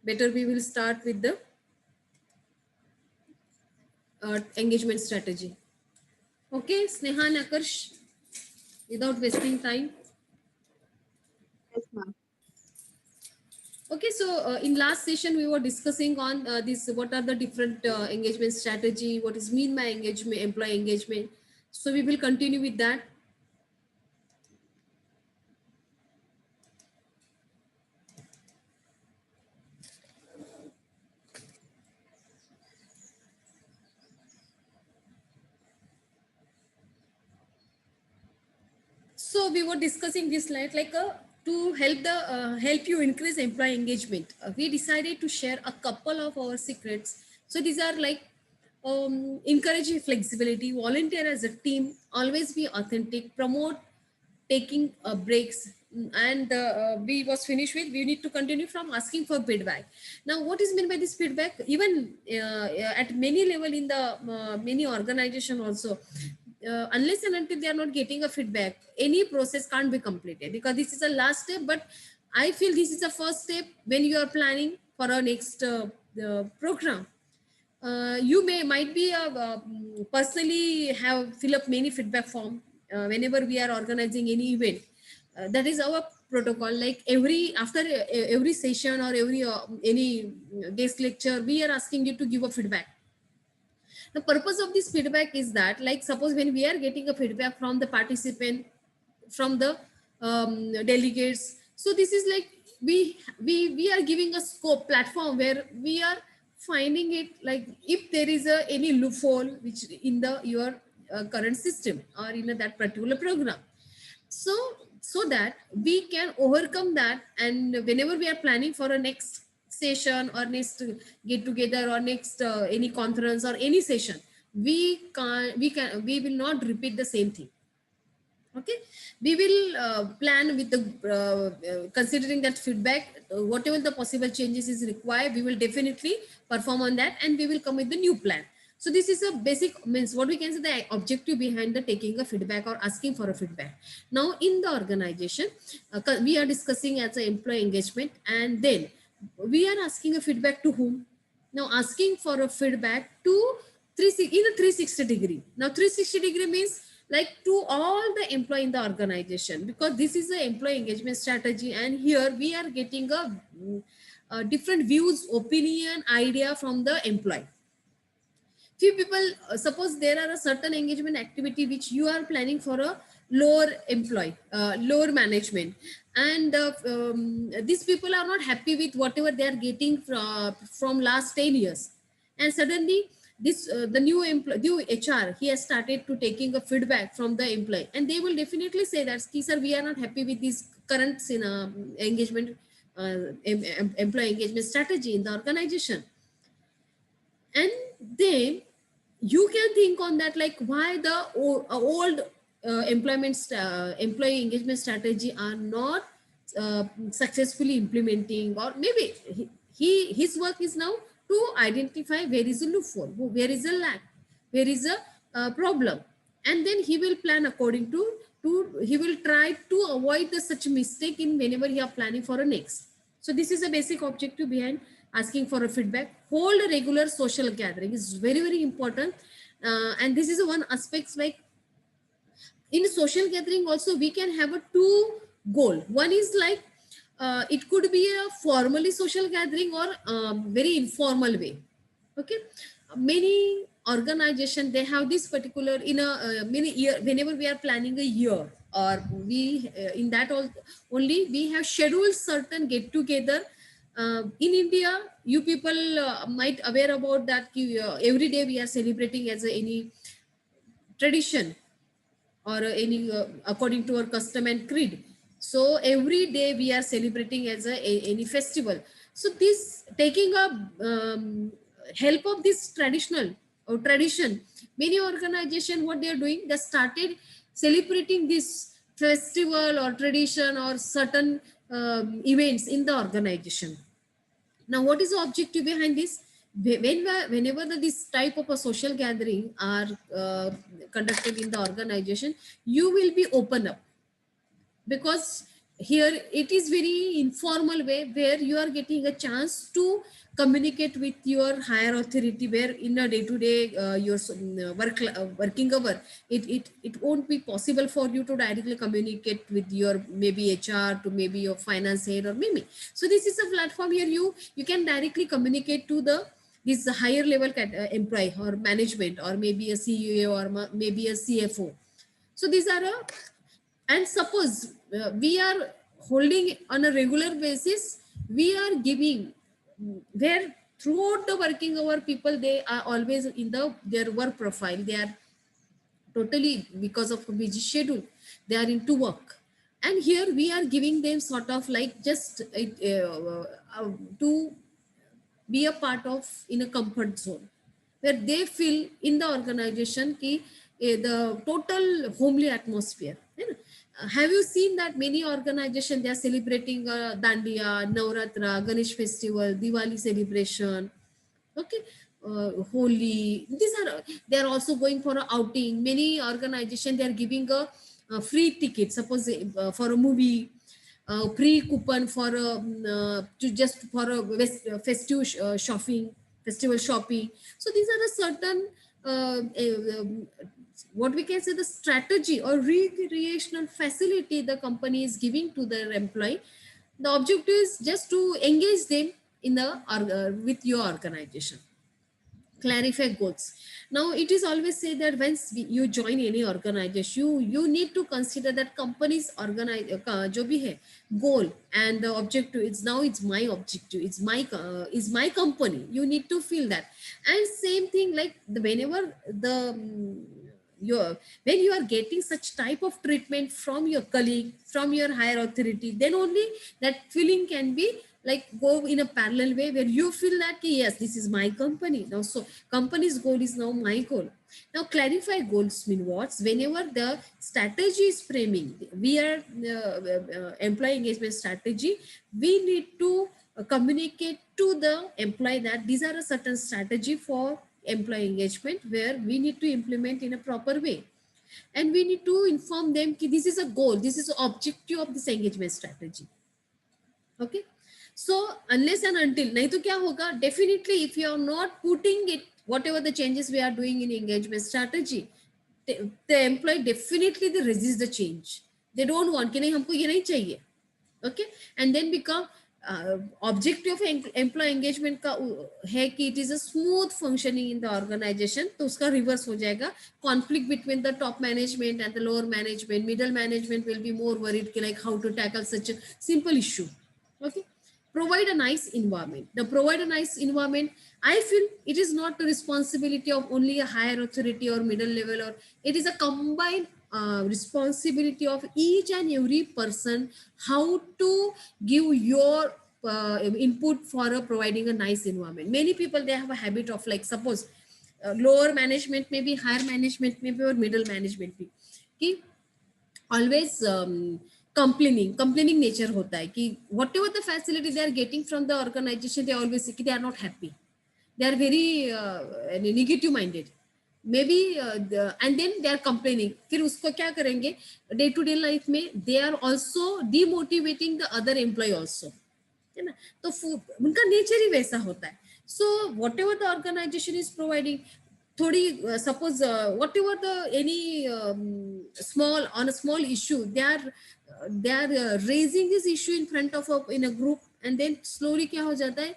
better we will start with the engagement strategy. Okay, Sneha and Akarsh, without wasting time. Yes, ma'am. Okay, so in last session we were discussing on this, what are the different engagement strategy, what is mean by engagement, employee engagement. So we will continue with that. So we were discussing this slide like to help the help you increase employee engagement. We decided to share a couple of our secrets. So these are like encourage flexibility, volunteer as a team, always be authentic, promote taking breaks, and we was finished with we need to continue from asking for feedback. Now what is meant by this feedback? Even at many level in the many organization also, unless and until they are not getting a feedback, any process can't be completed, because this is the last step. But I feel this is the first step when you are planning for our next program. You might be personally have fill up many feedback form whenever we are organizing any event. That is our protocol. Like every after every session or every any guest lecture, we are asking you to give a feedback. The purpose of this feedback is that, like, suppose when we are getting a feedback from the participant, from the delegates, so this is like we are giving a scope platform where we are finding it, like if there is a any loophole which in the your current system or in that particular program. So so that we can overcome that, and whenever we are planning for a next session or next get together or next any conference or any session, we will not repeat the same thing. Okay, we will plan with the considering that feedback, whatever the possible changes is required, we will definitely perform on that, and we will come with the new plan. So this is a basic, means what we can say, the objective behind the taking a feedback or asking for a feedback. Now in the organization, we are discussing as an employee engagement, and then we are asking a feedback to whom? Now asking for a feedback to in a 360 degree. Now 360 degree means like to all the employee in the organization, because this is the employee engagement strategy, and here we are getting a different views, opinion, idea from the employee. Few people, suppose there are a certain engagement activity which you are planning for a lower employee, lower management, and these people are not happy with whatever they are getting from last 10 years, and suddenly this the new employee, new HR, he has started to taking a feedback from the employee, and they will definitely say that, sir, we are not happy with this current engagement, employee engagement strategy in the organization. And then you can think on that, like why the old employee engagement strategy are not successfully implementing, or maybe his work is now to identify where is a loophole, where is a lack, where is a problem, and then he will plan according to he will try to avoid the such mistake in whenever he are planning for a next. So this is a basic objective behind asking for a feedback. Hold a regular social gathering is very, very important. And this is one aspects, like in social gathering also we can have a two goal. One is like it could be a formally social gathering or very informal way. Okay, many organization they have this particular in a many year, whenever we are planning a year, or we in that only we have scheduled certain get together. In India, you people might aware about that, every day we are celebrating as any tradition or any according to our custom and creed. So every day we are celebrating as any festival. So this taking a help of this traditional or tradition, many organization what they are doing, they started celebrating this festival or tradition or certain events in the organization. Now what is the objective behind this? Whenever this type of a social gathering are conducted in the organization, you will be open up, because here it is very informal way where you are getting a chance to communicate with your higher authority, where in a day-to-day your working hour, it won't be possible for you to directly communicate with your maybe HR to maybe your finance head or maybe. So this is a platform here you can directly communicate to the this higher level employee or management or maybe a CEO or maybe a CFO. So these are a, and suppose we are holding on a regular basis, we are giving where throughout the working hour people, they are always in their work profile, they are totally because of a busy schedule, they are into work. And here we are giving them sort of like just to be a part of in a comfort zone where they feel in the organization ki, the total homely atmosphere. Have you seen that many organizations, they are celebrating Dandiya, Navratra, Ganesh festival, Diwali celebration, okay, Holi, these are, they are also going for a outing. Many organizations, they are giving a free ticket, suppose for a movie, free coupon for to just for a festive shopping, festival shopping. So these are the certain what we can say the strategy or recreational facility the company is giving to their employee. The objective is just to engage them in the with your organization. Clarify goals. Now it is always say that once you join any organization, you need to consider that company's organize जो भी है goal and the objective, it's now it's my objective, it's my is my company, you need to feel that. And same thing like whenever the your when you are getting such type of treatment from your colleague, from your higher authority, then only that feeling can be like go in a parallel way where you feel that yes, this is my company now, so company's goal is now my goal. Now clarify goals mean what? Whenever the strategy is framing, we are employee engagement strategy, we need to communicate to the employee that these are a certain strategy for employee engagement where we need to implement in a proper way, and we need to inform them that this is a goal, this is the objective of this engagement strategy. Okay, so unless and until, nahi to kya hoga, definitely if you are not putting it, whatever the changes we are doing in engagement strategy, the employee definitely they resist the change, they don't want कि नहीं हमको ये नहीं चाहिए. Okay, and then become objective of employee engagement का है कि it is a smooth functioning in the organization, तो उसका reverse हो जाएगा. Conflict between the top management and the lower management, middle management will be more worried कि like how to tackle such a simple issue. Okay, provide a nice environment. The provide a nice environment, I feel it is not the responsibility of only a higher authority or middle level, or it is a combined responsibility of each and every person how to give your input for providing a nice environment. Many people, they have a habit of like suppose lower management maybe, higher management maybe, or middle management maybe, always complaining nature hota hai ki whatever the facility they are getting from the organization, they always say they are not happy, they are very negative minded maybe, and then they are complaining. फिर उसको क्या करेंगे day to day life में, they are also demotivating the other employee also, है ना. तो उनका nature ही वैसा होता है. So whatever the organization is providing, थोड़ी suppose whatever the any small on a small issue, they are raising this issue in front of in a group, and then slowly क्या हो जाता है,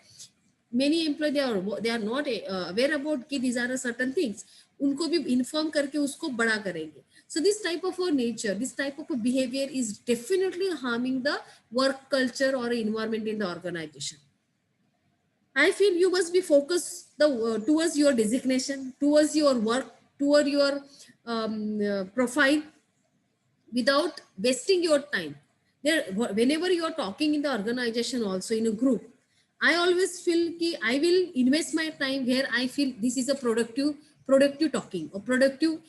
many employees they are not aware about कि these are certain things, उनको भी inform करके उसको बड़ा करेंगे. So this type of a nature, this type of a behavior is definitely harming the work culture or environment in the organization. I feel you must be focused towards your designation, towards your work, toward your profile, without wasting your time. There, whenever you are talking in the organization, also in a group, I always feel कि I will invest my time where I feel this is a productive talking or productive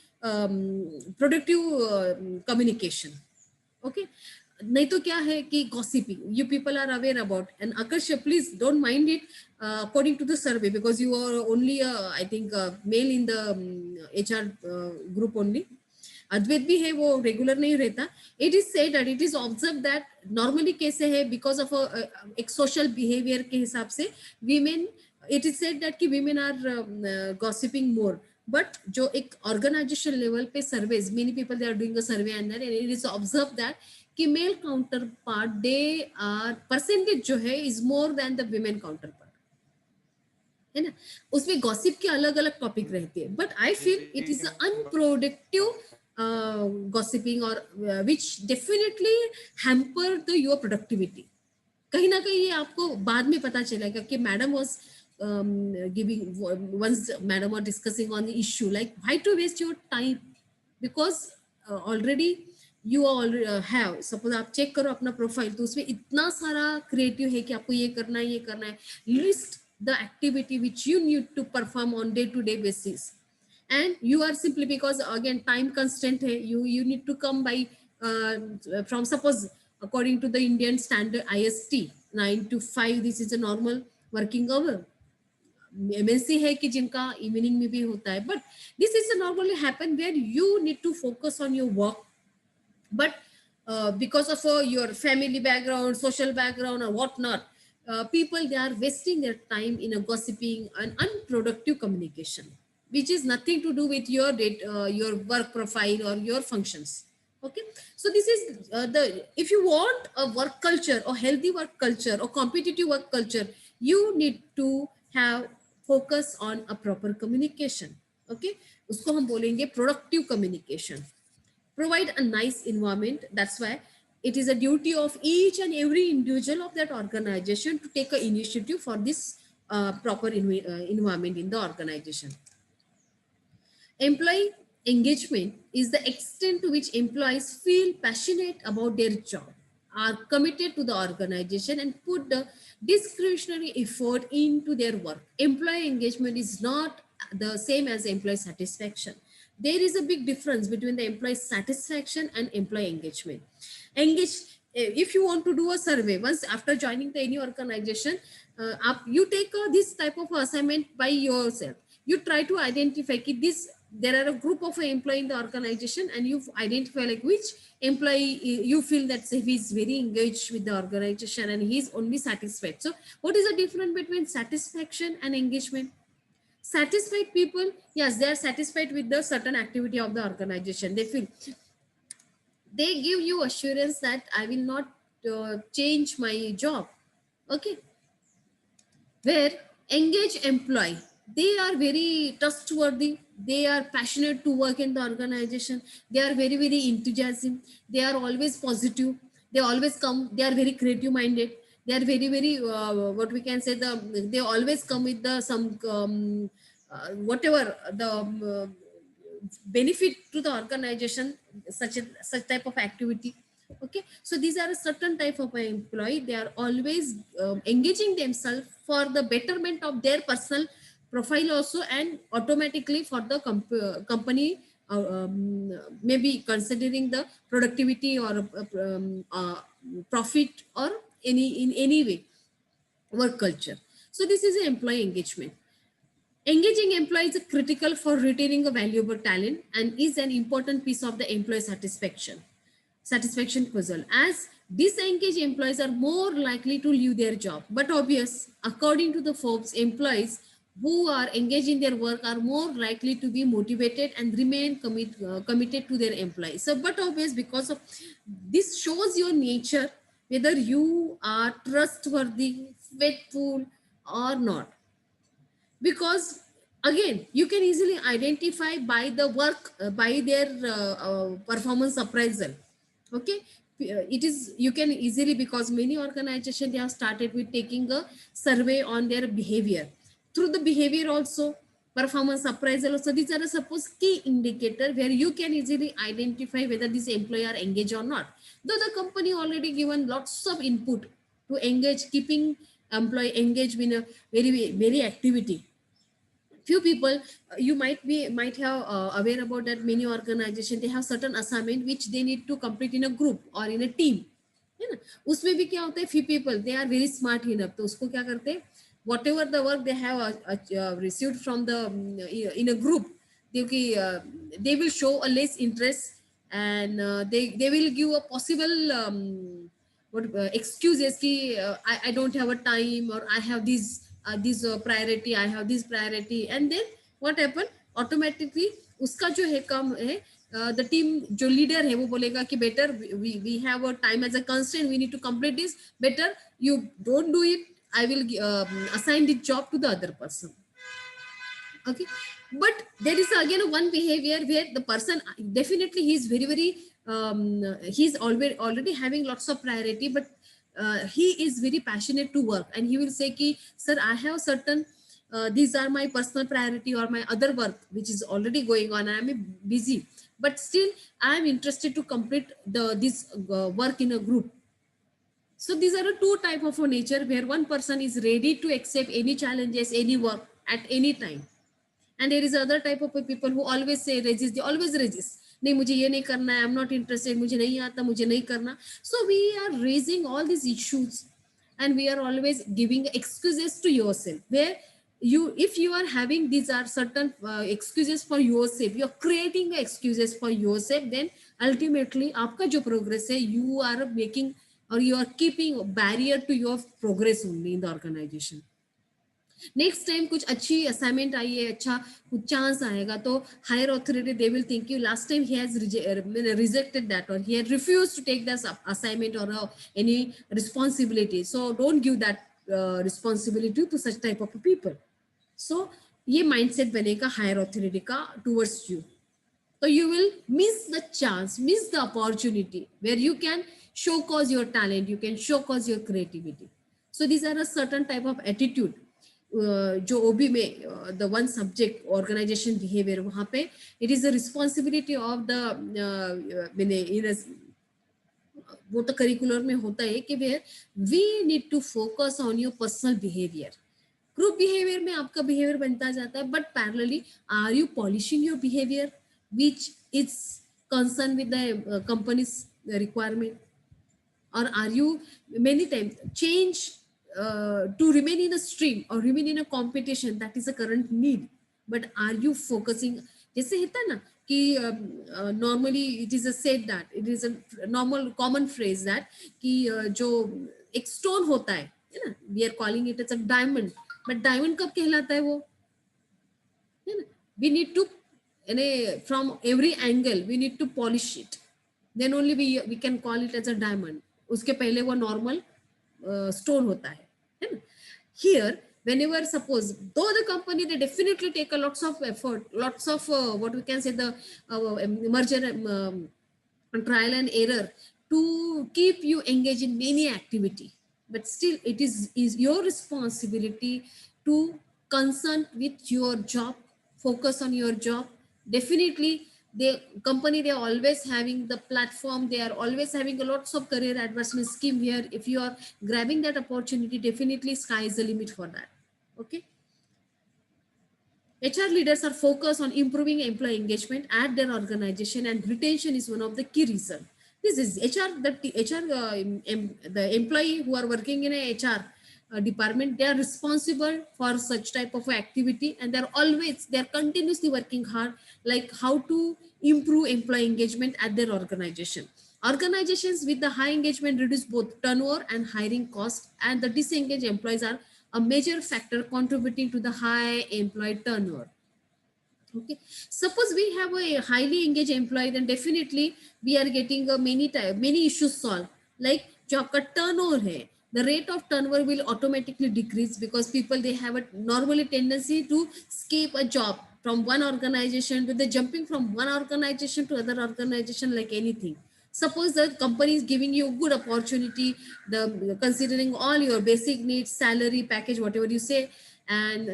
communication. Okay, नहीं तो क्या है कि gossiping, you people are aware about. And Akash, please don't mind it according to the survey, because you are only I think male in the HR group only. अद्वैत भी है, वो regular नहीं रहता. It is said that it is observe that normally कैसे है, because of एक social behaviour के हिसाब से women, it is said that कि women are gossiping more. But जो एक ऑर्गेनाइजेशन लेवल पे surveys, many people they are doing a survey and it is observe that कि male counterpart they are percentage जो है is more than the women counterpart, है ना. उसमें gossip के अलग अलग टॉपिक रहते हैं, but I feel it is unproductive gossiping और which definitely hamper the your productivity. कहीं ना कहीं ये आपको बाद में पता चलेगा कि madam was giving, once madam are discussing on the issue like why to waste your time, because already you have, suppose आप चेक करो अपना प्रोफाइल, तो उसमें इतना सारा क्रिएटिव है कि आपको ये करना है, ये करना है. List the activity which you need to perform on day-to-day basis, and you are simply, because again time constraint hai, you need to come by from, suppose according to the Indian standard IST 9 to 5, this is a normal working hour. MNC है कि जिनका evening में भी होता है, but this is a normally happen where you need to focus on your work, but because of your family background, social background or whatnot, people, they are wasting their time in a gossiping and unproductive communication, which is nothing to do with your your work profile or your functions. Okay, so this is the, if you want a work culture or healthy work culture or competitive work culture, you need to have focus on a proper communication. Okay, usko hum bolenge productive communication. Provide a nice environment. That's why it is a duty of each and every individual of that organization to take an initiative for this proper environment in the organization. Employee engagement is the extent to which employees feel passionate about their job, are committed to the organization, and put the discretionary effort into their work. Employee engagement is not the same as employee satisfaction. There is a big difference between the employee satisfaction and employee engagement. If you want to do a survey, once after joining the any organization, you take this type of assignment by yourself. You try to identify this, there are a group of employee in the organization, and you identify like which employee you feel that he is very engaged with the organization and he is only satisfied. So what is the difference between satisfaction and engagement? Satisfied people, yes, they are satisfied with the certain activity of the organization. They feel, they give you assurance that I will not change my job. Okay, where engaged employee, they are very trustworthy, they are passionate to work in the organization, they are very, very enthusiastic, they are always positive, they always come, they are very creative minded, they are very, very what we can say, they always come with the some whatever the benefit to the organization, such type of activity. Okay, so these are a certain type of employee, they are always engaging themselves for the betterment of their personal profile also, and automatically for the company, maybe considering the productivity or profit or in any way work culture. So this is an employee engagement. Engaging employees is critical for retaining a valuable talent and is an important piece of the employee satisfaction puzzle, as disengaged employees are more likely to leave their job. But obvious, according to the Forbes, employees who are engaged in their work are more likely to be motivated and remain committed to their employees. So, but obvious, because of this shows your nature, whether you are trustworthy, faithful or not. Because again, you can easily identify by the work, by their performance appraisal. Okay, it is, you can easily, because many organizations, they have started with taking a survey on their behavior. Through the behavior also, performance appraisal also, these are a suppose key indicator where you can easily identify whether this employee are engaged or not. Though the company already given lots of input to engage, keeping employee engaged in a very, very activity. Few people, you might have aware about that many organizations, they have certain assignment which they need to complete in a group or in a team, है ना. उसमें भी क्या होता है, few people, they are very smart enough, तो उसको क्या करते हैं, whatever the work they have received from the in a group, they will show a less interest and they will give a possible excuses ki I don't have a time, or I have this priority, I have this priority, and then what happen, automatically उसका जो है काम है, the team जो leader है वो बोलेगा कि better we have a time as a constraint, we need to complete this, better you don't do it, I will assign the job to the other person. Okay, but there is again one behavior where the person definitely he is very he's already having lots of priority, but he is very passionate to work, and he will say ki sir, I have certain these are my personal priority or my other work which is already going on, I am busy, but still I am interested to complete this work in a group. So these are the two type of a nature where one person is ready to accept any challenges, any work at any time, and there is other type of people who always say resist, they always resist, नहीं मुझे ये नहीं करना है, I'm not interested, मुझे नहीं आता, मुझे नहीं करना. So we are raising all these issues, and we are always giving excuses to yourself, where you, if you are having these are certain excuses for yourself, you are creating excuses for yourself, then ultimately आपका जो progress है, you are making or you are keeping a barrier to your progress only in the organization. Next time कुछ अच्छी assignment I है, अच्छा कुछ chance आएगा, तो higher authority they will think you last time he has rejected that, और he had refused to take that assignment और any responsibility, so don't give that responsibility to such type of people. So ये mindset बनेगा higher authority का towards you. So you will miss the chance, miss the opportunity where you can showcase your talent, you can showcase your creativity. So these are a certain type of attitude. जो ओबी में the one subject organization behavior, वहाँ पे it is the responsibility of the मैंने वो तो curricular में होता है कि where we need to focus on your personal behavior. Group behaviour में आपका बिहेवियर बनता जाता है, but parallelly are you polishing your behaviour which is concerned with the company's requirement, or are you many times change to remain in a stream or remain in a competition, that is a current need, but are you focusing, जैसे होता है ना कि normally it is a said that it is a normal common phrase that कि जो एक stone होता है ना, we are calling it as a diamond, but diamond कब कहलाता है वो, है ना, we need to from every angle we need to polish it, then only we can call it as a diamond. उसके पहले वो normal stone होता है ना. Here whenever suppose though the company they definitely take a lots of effort, lots of what we can say the merger trial and error to keep you engaged in many activity, but still it is your responsibility to concern with your job, focus on your job. Definitely the company, they are always having the platform, they are always having a lots of career advancement scheme here. If you are grabbing that opportunity, definitely sky is the limit for that. Okay, HR leaders are focused on improving employee engagement at their organization, and retention is one of the key reasons. This is HR, the employee who are working in a HR department, they are responsible for such type of activity, and they're continuously working hard, like how to improve employee engagement at their organization. Organizations with the high engagement reduce both turnover and hiring costs, and the disengaged employees are a major factor contributing to the high employee turnover. Okay, suppose we have a highly engaged employee, then definitely we are getting many issues solved. Like जो आपका turnover है, the rate of turnover will automatically decrease, because people, they have a normally tendency to skip a job from one organization to the jumping from one organization to other organization like anything. Suppose the company is giving you a good opportunity, considering all your basic needs, salary package, whatever you say, and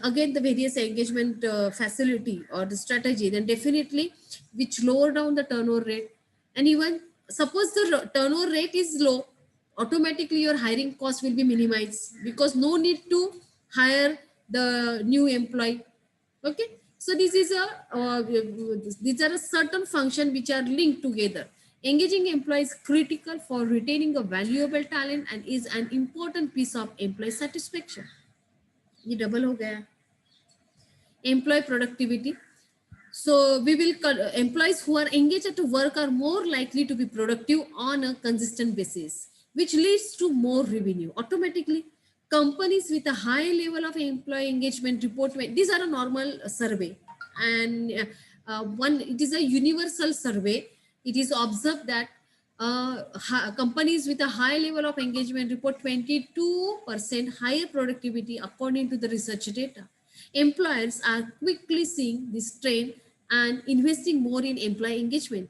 again the various engagement facility or the strategy, then definitely which lower down the turnover rate. And even suppose the turnover rate is low, automatically your hiring cost will be minimized, because no need to hire the new employee. Okay, so this is these are a certain function which are linked together. Engaging employees is critical for retaining a valuable talent and is an important piece of employee satisfaction. ये double हो गया. Employ productivity, So we will employees who are engaged at work are more likely to be productive on a consistent basis, which leads to more revenue. Automatically, companies with a high level of employee engagement report, these are a normal survey, and one, it is a universal survey. It is observed that companies with a high level of engagement report 22% higher productivity according to the research data. Employers are quickly seeing this trend and investing more in employee engagement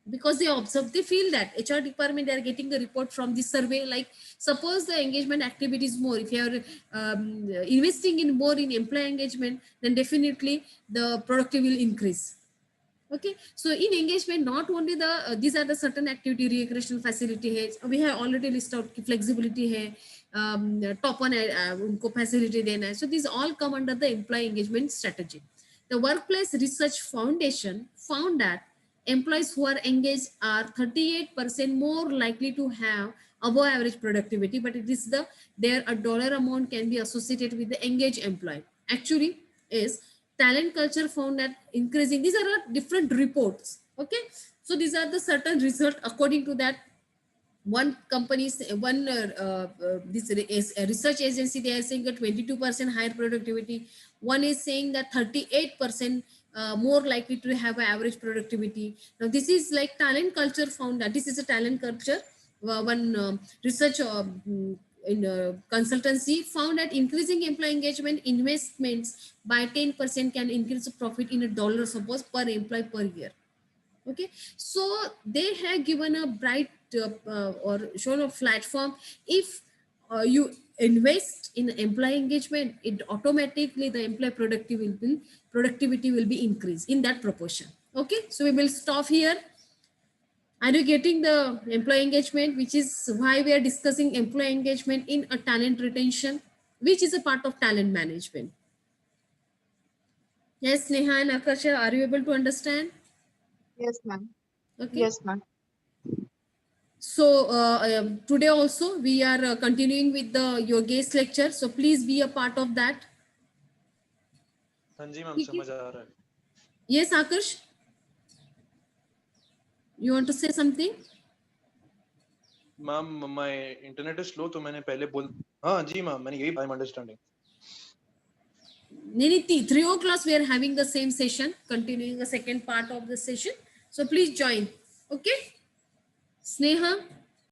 because they observe, they feel that HR department, they are getting a report from this survey. Like suppose the engagement activity is more, if you are investing in more in employee engagement, then definitely the productivity will increase. Okay, so in engagement, not only the these are the certain activity, recreational facility है, we have already listed out कि flexibility है, top on उनको facility देना है, so these all come under the employee engagement strategy. The Workplace Research Foundation found that employees who are engaged are 38% more likely to have above average productivity, but it is the their a dollar amount can be associated with the engaged employee. Actually, is talent culture found that increasing, these are different reports. Okay, so these are the certain result according to that. One companies, one this is a research agency, they are saying a 22% higher productivity. One is saying that 38% more likely to have an average productivity. Now this is like talent culture found that this is a talent culture. One research in consultancy found that increasing employee engagement investments by 10% can increase the profit in a dollar, suppose, per employee per year. Okay, so they have given a bright or shown a platform. If you invest in employee engagement, it automatically the employee productivity will be increased in that proportion. Okay, so we will stop here. Are you getting the employee engagement, which is why we are discussing employee engagement in a talent retention, which is a part of talent management? Yes, Neha and Akasha, are you able to understand? Yes, ma'am. Okay. Yes, ma'am. So today also we are continuing with the Yogesh lecture. So please be a part of that. हाँ जी ma'am समझ आ रहा है. Yes, Akash, you want to say something? Ma'am my internet is slow तो मैंने पहले बोल. हाँ जी ma'am मैंने यही I'm understanding. Nini, 3 o'clock we are having the same session, continuing the second part of the session. So please join. Okay. Sneha.